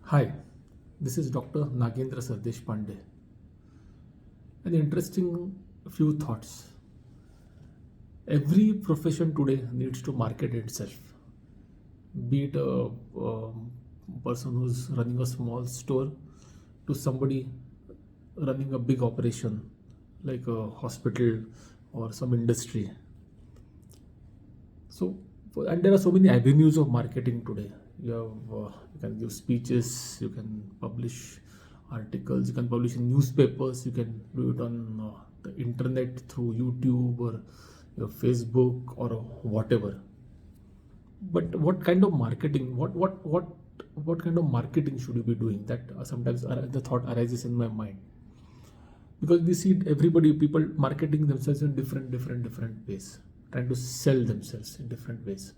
Hi, this is Dr. Nagendra Sardeshpande. An interesting few thoughts. Every profession today needs to market itself. Be it a person who's running a small store to somebody running a big operation like a hospital or some industry. So, and there are so many avenues of marketing today. You can give speeches, you can publish articles, you can publish in newspapers, you can do it on the internet through YouTube or your Facebook or whatever. But what kind of marketing? What kind of marketing should you be doing? That sometimes the thought arises in my mind, because we see everybody, people marketing themselves in different ways, trying to sell themselves in different ways.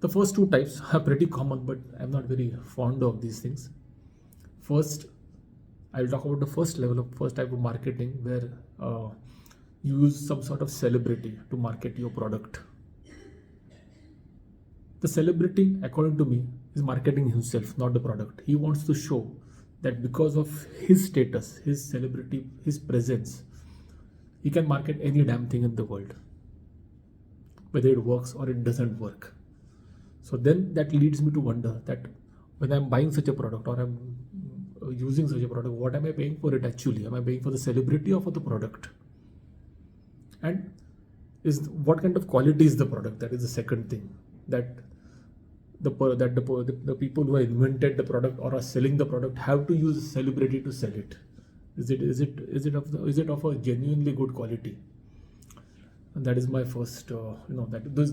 The first two types are pretty common, but I'm not very fond of these things. First, I'll talk about the first type of marketing where you use some sort of celebrity to market your product. The celebrity, according to me, is marketing himself, not the product. He wants to show that because of his status, his celebrity, his presence, he can market any damn thing in the world, whether it works or it doesn't work. So then that leads me to wonder that when I'm buying such a product or I'm using such a product, what am I paying for it actually? Am I paying for the celebrity or for the product? And is what kind of quality is the product? That is the second thing. That the people who have invented the product or are selling the product have to use a celebrity to sell it. Is it of a genuinely good quality? And that is my first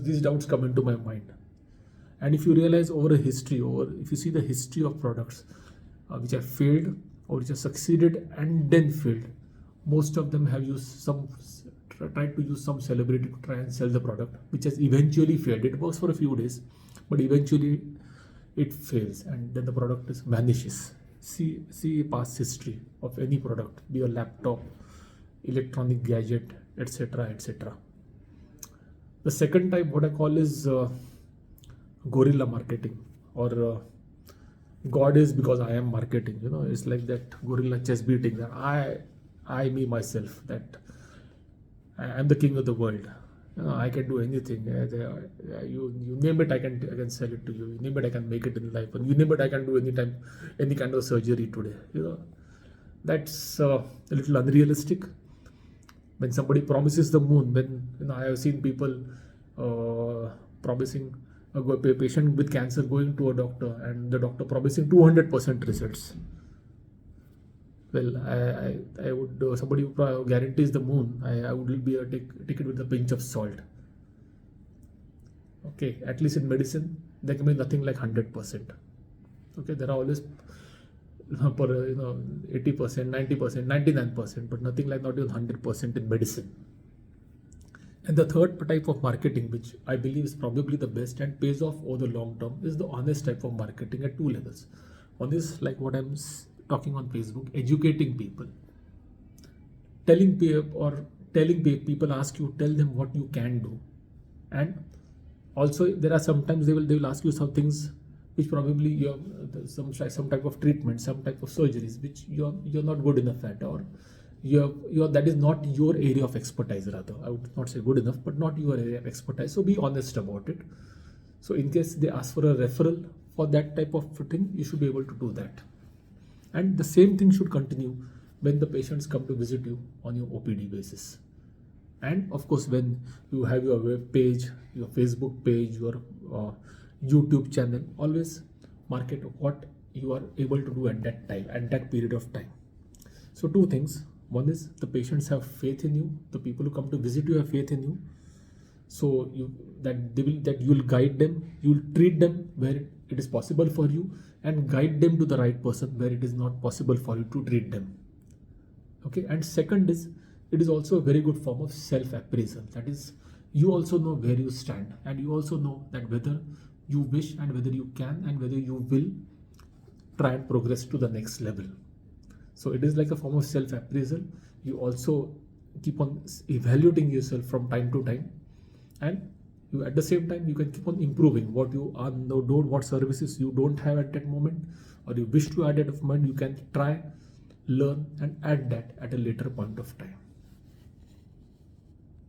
these doubts come into my mind. And if you realize if you see the history of products which have failed or which have succeeded and then failed, most of them have tried to use some celebrity to try and sell the product, which has eventually failed. It works for a few days, but eventually it fails, and then the product vanishes. See past history of any product, be a laptop, electronic gadget, etc., etc. The second type, what I call is guerrilla marketing, or God is because I am marketing. It's like that guerrilla chess beating, that me myself, that I'm the king of the world. I can do anything. You name it, I can sell it to you. You name it, I can make it in life. And you name it, I can do any kind of surgery today. That's a little unrealistic. When somebody promises the moon, when I have seen people promising a patient with cancer going to a doctor, and the doctor promising 200% results. Well, I would somebody who guarantees the moon, I would be take it with a pinch of salt. Okay, at least in medicine there can be nothing like 100%. Okay, there are always 80%, 90%, 99%, but nothing like not even 100% in medicine. And the third type of marketing, which I believe is probably the best and pays off over the long term, is the honest type of marketing at two levels. One is like what I'm talking on Facebook, educating people, telling people, ask you, tell them what you can do. And also there are sometimes they will ask you some things which probably you have some type of treatment, some type of surgeries which you're not good enough at, or that is not your area of expertise. Rather, I would not say good enough, but not your area of expertise. So be honest about it. So in case they ask for a referral for that type of thing, you should be able to do that. And the same thing should continue when the patients come to visit you on your OPD basis. And of course, when you have your web page, your Facebook page, your YouTube channel, always market what you are able to do at that time, at that period of time. So two things. One is the patients have faith in you. The people who come to visit you have faith in you. So you'll guide them, you'll treat them where it is possible for you, and guide them to the right person where it is not possible for you to treat them. Okay. And second is, it is also a very good form of self-appraisal. That is, you also know where you stand, and you also know that whether you wish and whether you can and whether you will try and progress to the next level. So it is like a form of self-appraisal. You also keep on evaluating yourself from time to time, and You at the same time you can keep on improving what you are don't what services you don't have at that moment, or you wish to add at a moment. You can try, learn, and add that at a later point of time.